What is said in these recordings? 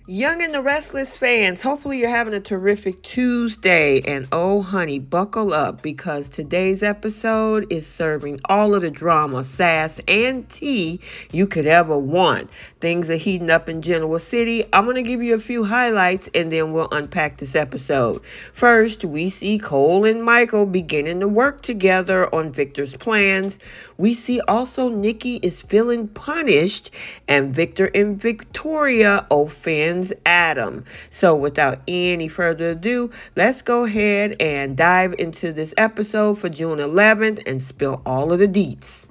Young and the Restless fans, hopefully you're having a terrific Tuesday. And oh, honey, buckle up because today's episode is serving all of the drama, sass, and tea you could ever want. Things are heating up in Genoa City. I'm going to give you a few highlights and then we'll unpack this episode. First, we see Cole and Michael beginning to work together on Victor's plans. We see also Nikki is feeling punished and Victor and Victoria offend Adam. So without any further ado, let's go ahead and dive into this episode for June 11th and spill all of the deets.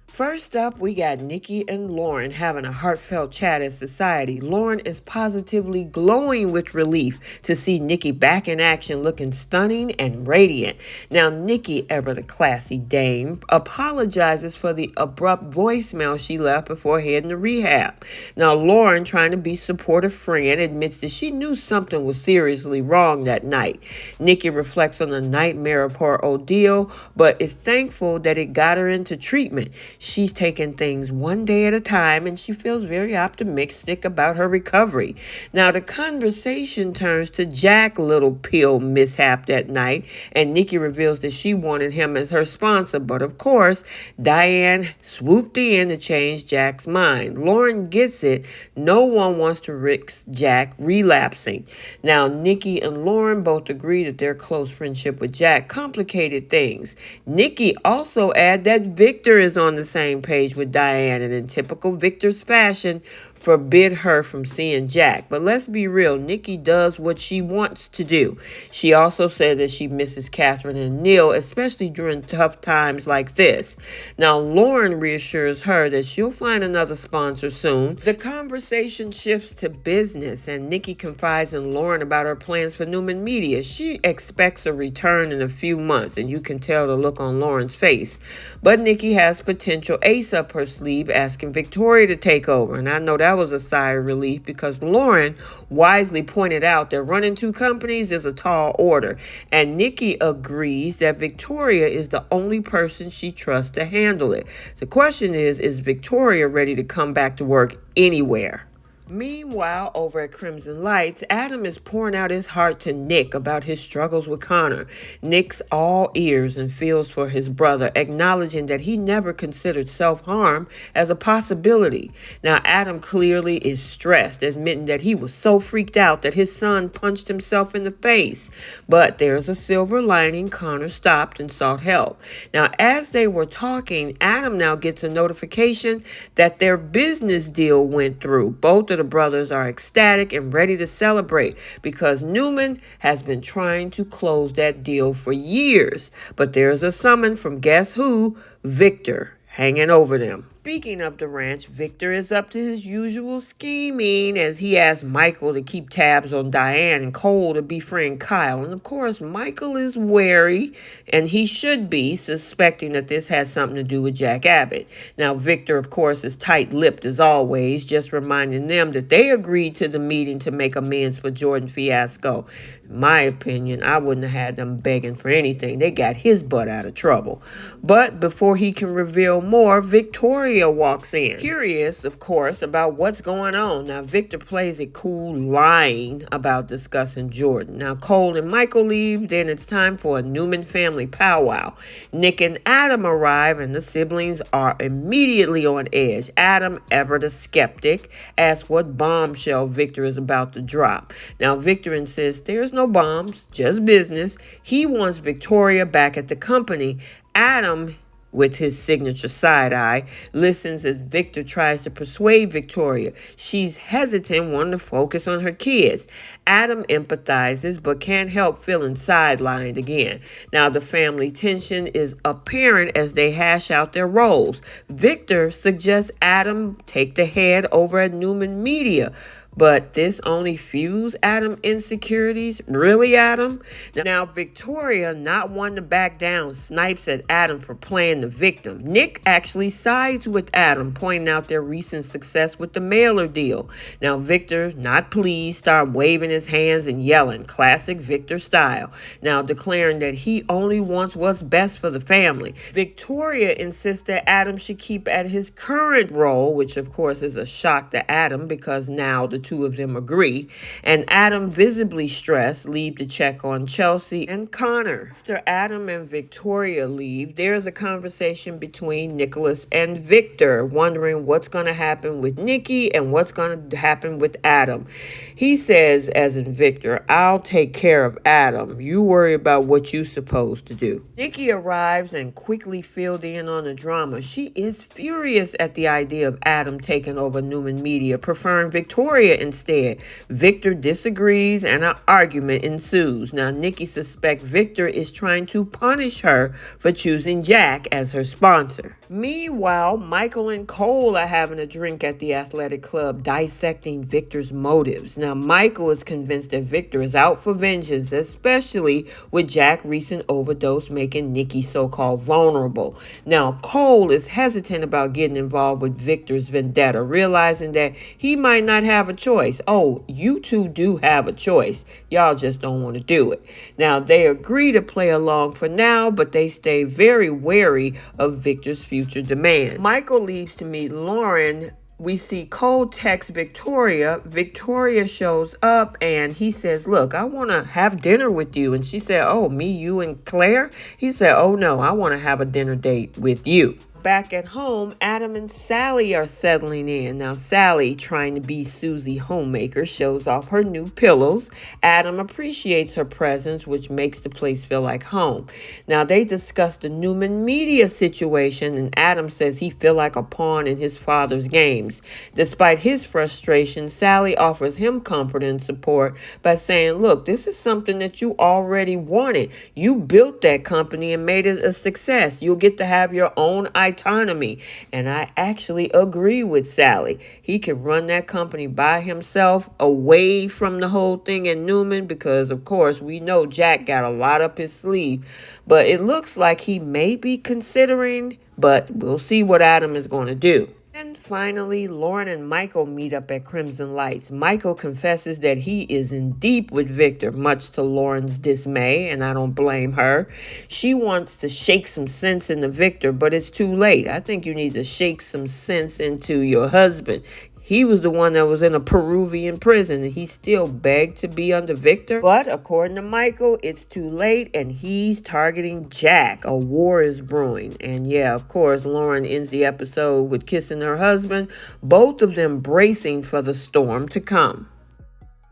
First up, we got Nikki and Lauren having a heartfelt chat at society. Lauren is positively glowing with relief to see Nikki back in action looking stunning and radiant. Now, Nikki, ever the classy dame, apologizes for the abrupt voicemail she left before heading to rehab. Now, Lauren, trying to be supportive friend, admits that she knew something was seriously wrong that night. Nikki reflects on the nightmare of her ordeal, but is thankful that it got her into treatment. She's taking things one day at a time and she feels very optimistic about her recovery. Now, the conversation turns to Jack's little pill mishap that night, and Nikki reveals that she wanted him as her sponsor, but of course, Diane swooped in to change Jack's mind. Lauren gets it. No one wants to risk Jack relapsing. Now, Nikki and Lauren both agree that their close friendship with Jack complicated things. Nikki also adds that Victor is on the same page with Diane, and in typical Victor's fashion, forbid her from seeing Jack. But let's be real, Nikki does what she wants to do. She also said that she misses Catherine and Neil, especially during tough times like this. Now, Lauren reassures her that she'll find another sponsor soon. The conversation shifts to business, and Nikki confides in Lauren about her plans for Newman Media. She expects a return in a few months, and you can tell the look on Lauren's face. But Nikki has potential ace up her sleeve, asking Victoria to take over. And I know that was a sigh of relief because Lauren wisely pointed out that running two companies is a tall order. And Nikki agrees that Victoria is the only person she trusts to handle it. The question is Victoria ready to come back to work anywhere? Meanwhile, over at Crimson Lights, Adam is pouring out his heart to Nick about his struggles with Connor. Nick's all ears and feels for his brother, acknowledging that he never considered self-harm as a possibility. Now, Adam clearly is stressed, admitting that he was so freaked out that his son punched himself in the face. But there's a silver lining. Connor stopped and sought help. Now, as they were talking, Adam now gets a notification that their business deal went through. Both of the brothers are ecstatic and ready to celebrate because Newman has been trying to close that deal for years. But there's a summon from guess who? Victor, hanging over them. Speaking of the ranch, Victor is up to his usual scheming as he asks Michael to keep tabs on Diane and Cole to befriend Kyle. And of course, Michael is wary, and he should be, suspecting that this has something to do with Jack Abbott. Now, Victor, of course, is tight-lipped as always, just reminding them that they agreed to the meeting to make amends for Jordan fiasco. In my opinion, I wouldn't have had them begging for anything. They got his butt out of trouble. But before he can reveal more, Victoria walks in. Curious, of course, about what's going on. Now, Victor plays it cool, lying about discussing Jordan. Now, Cole and Michael leave. Then it's time for a Newman family powwow. Nick and Adam arrive, and the siblings are immediately on edge. Adam, ever the skeptic, asks what bombshell Victor is about to drop. Now, Victor insists there's no bombs, just business. He wants Victoria back at the company. Adam, with his signature side eye, listens as Victor tries to persuade Victoria. She's hesitant, wanting to focus on her kids. Adam empathizes, but can't help feeling sidelined again. Now, the family tension is apparent as they hash out their roles. Victor suggests Adam take the head over at Newman Media. But this only fuels Adam's insecurities? Really, Adam? Now, Victoria, not one to back down, snipes at Adam for playing the victim. Nick actually sides with Adam, pointing out their recent success with the mailer deal. Now, Victor, not pleased, starts waving his hands and yelling, classic Victor style. Now, declaring that he only wants what's best for the family. Victoria insists that Adam should keep at his current role, which of course is a shock to Adam because now the two of them agree. And Adam, visibly stressed, leave to check on Chelsea and Connor. After Adam and Victoria leave, there's a conversation between Nicholas and Victor, wondering what's going to happen with Nikki and what's going to happen with Adam. He says, as in Victor, I'll take care of Adam. You worry about what you're supposed to do. Nikki arrives and quickly filled in on the drama. She is furious at the idea of Adam taking over Newman Media, preferring Victoria instead. Victor disagrees and an argument ensues. Now, Nikki suspects Victor is trying to punish her for choosing Jack as her sponsor. Meanwhile, Michael and Cole are having a drink at the athletic club, dissecting Victor's motives. Now, Michael is convinced that Victor is out for vengeance, especially with Jack's recent overdose making Nikki so-called vulnerable. Now, Cole is hesitant about getting involved with Victor's vendetta, realizing that he might not have a choice. Oh, you two do have a choice. Y'all just don't want to do it. Now, they agree to play along for now, but they stay very wary of Victor's future demands. Michael leaves to meet Lauren. We see Cole text Victoria. Victoria shows up and he says, look, I want to have dinner with you. And she said, oh, me, you, and Claire? He said, oh, no, I want to have a dinner date with you. Back at home, Adam and Sally are settling in. Now, Sally, trying to be Susie Homemaker, shows off her new pillows. Adam appreciates her presence, which makes the place feel like home. Now, they discuss the Newman Media situation, and Adam says he feels like a pawn in his father's games. Despite his frustration, Sally offers him comfort and support by saying, look, this is something that you already wanted. You built that company and made it a success. You'll get to have your own autonomy. And I actually agree with Sally. He could run that company by himself, away from the whole thing in Newman, because of course we know Jack got a lot up his sleeve. But it looks like he may be considering, but we'll see what Adam is going to do. And finally, Lauren and Michael meet up at Crimson Lights. Michael confesses that he is in deep with Victor, much to Lauren's dismay, and I don't blame her. She wants to shake some sense into Victor, but it's too late. I think you need to shake some sense into your husband. He was the one that was in a Peruvian prison, and he still begged to be under Victor. But according to Michael, it's too late, and he's targeting Jack. A war is brewing. And yeah, of course, Lauren ends the episode with kissing her husband, both of them bracing for the storm to come.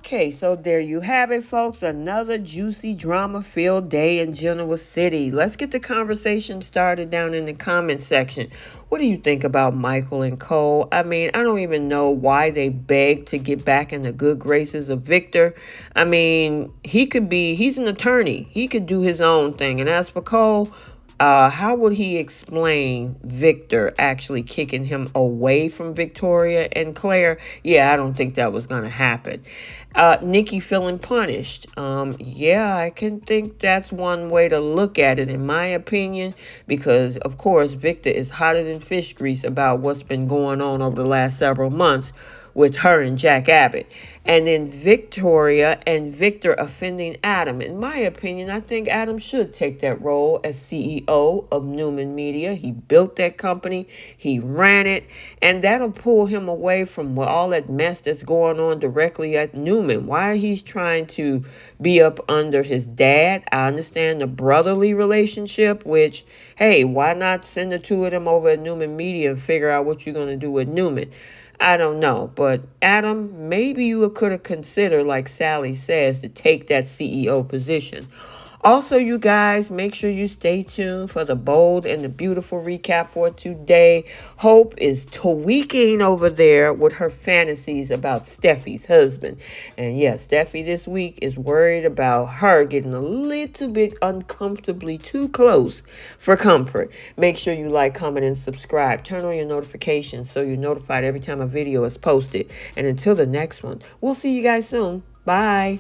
Okay, so there you have it, folks. Another juicy, drama-filled day in Genoa City. Let's get the conversation started down in the comment section. What do you think about Michael and Cole? I mean, I don't even know why they begged to get back in the good graces of Victor. I mean, he's an attorney. He could do his own thing. And as for Cole, how would he explain Victor actually kicking him away from Victoria and Claire? Yeah, I don't think that was going to happen. Nikki feeling punished. Yeah, I can think that's one way to look at it, in my opinion, because, of course, Victor is hotter than fish grease about what's been going on over the last several months with her and Jack Abbott. And then Victoria and Victor offending Adam. In my opinion, I think Adam should take that role as CEO of Newman Media. He built that company. He ran it. And that'll pull him away from all that mess that's going on directly at Newman. Why he's trying to be up under his dad. I understand the brotherly relationship, which, hey, why not send the two of them over at Newman Media and figure out what you're going to do with Newman? I don't know, but Adam, maybe you could have considered, like Sally says, to take that CEO position. Also, you guys, make sure you stay tuned for the bold and the beautiful recap for today. Hope is tweaking over there with her fantasies about Steffi's husband. And yeah, Steffi this week is worried about her getting a little bit uncomfortably too close for comfort. Make sure you like, comment, and subscribe. Turn on your notifications so you're notified every time a video is posted. And until the next one, we'll see you guys soon. Bye.